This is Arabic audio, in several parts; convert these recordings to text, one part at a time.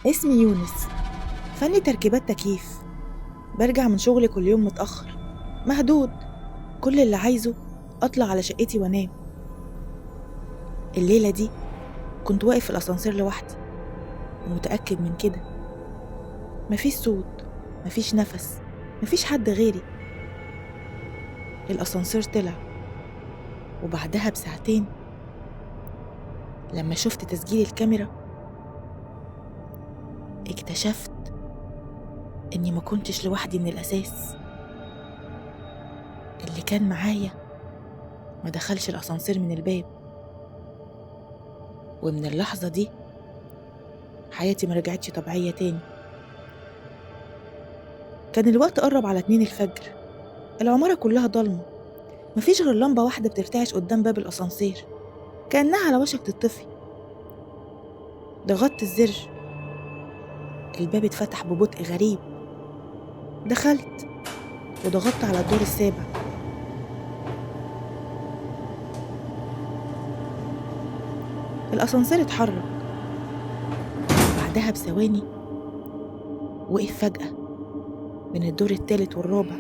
اسمي يونس، فني تركيبات تكييف. برجع من شغلي كل يوم متأخر مهدود. كل اللي عايزه أطلع على شقتي وأنام. الليلة دي كنت واقف في الأسانسير لوحدي ومتأكد من كده. مفيش صوت، مفيش نفس، مفيش حد غيري. الأسانسير طلع، وبعدها بساعتين لما شفت تسجيل الكاميرا اكتشفت إني ما كنتش لوحدي من الأساس. اللي كان معايا ما دخلش الأسانسير من الباب. ومن اللحظة دي حياتي ما رجعتش طبيعية تاني. كان الوقت قرب على 2 الفجر. العمارة كلها ضلمة، مفيش غير لمبة واحدة بترتعش قدام باب الأسانسير كأنها على وشك تطفي. ضغطت الزر، الباب اتفتح ببطء غريب. دخلت وضغطت على الدور السابع. الأسانسير اتحرك، بعدها بثواني وقف فجأة بين الدور الثالث والرابع.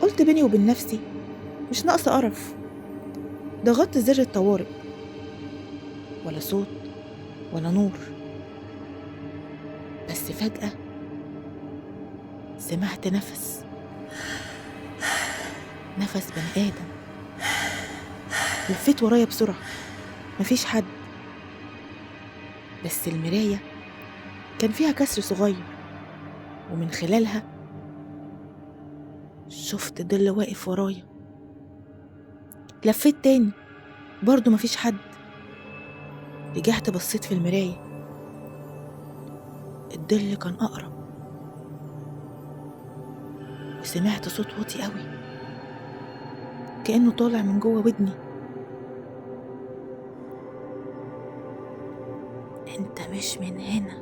قلت بيني وبين نفسي مش ناقصة قرف. ضغطت زر الطوارئ، ولا صوت ولا نور. بس فجأة سمعت نفس بني آدم. لفيت ورايا بسرعة، مفيش حد، بس المراية كان فيها كسر صغير، ومن خلالها شفت ظل واقف ورايا. لفيت تاني، برضو مفيش حد. رجعت بصيت في المراية، الظل كان أقرب، وسمعت صوت واطي قوي كأنه طالع من جوه ودني. انت مش من هنا،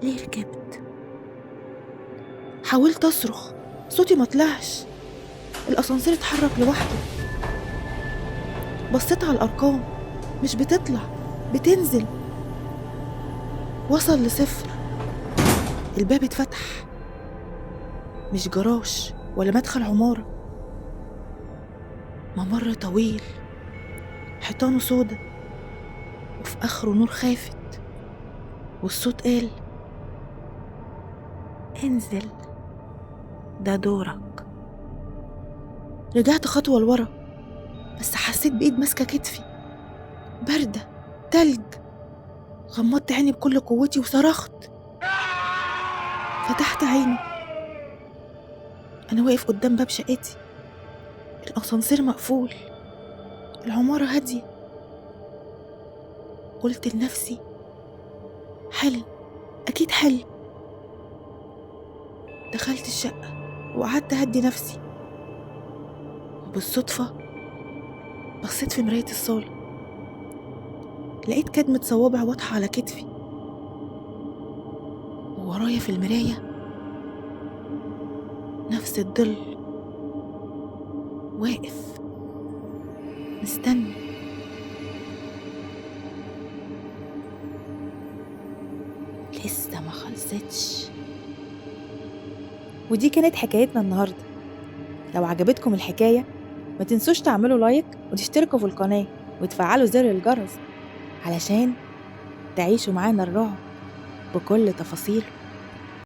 ليه ركبت؟ حاولت أصرخ، صوتي ما طلعش. الأسانسير اتحرك لوحده. بصيت على الأرقام، مش بتطلع، بتنزل. وصل ل0. الباب اتفتح، مش جراج ولا مدخل عمارة، ممر طويل حيطانه سودا وفي آخره نور خافت. والصوت قال: انزل، ده دورك. رجعت خطوة لورا، بس حسيت بإيد ماسكة كتفي، باردة، تلج. غمضت عيني بكل قوتي وصرخت. فتحت عيني، أنا واقف قدام باب شقتي. الأسانسير مقفول، العمارة هادية. قلت لنفسي: حلم، أكيد حلم. دخلت الشقة وقعدت أهدي نفسي، وبالصدفة بصيت في مراية الصالة، لقيت كدمة صوابع واضحة على كتفي. وورايا في المراية نفس الظل واقف مستني. لسه ما خلصتش. ودي كانت حكايتنا النهاردة. لو عجبتكم الحكاية ما تنسوش تعملوا لايك وتشتركوا في القناة وتفعلوا زر الجرس علشان تعيشوا معانا الرعب بكل تفاصيله.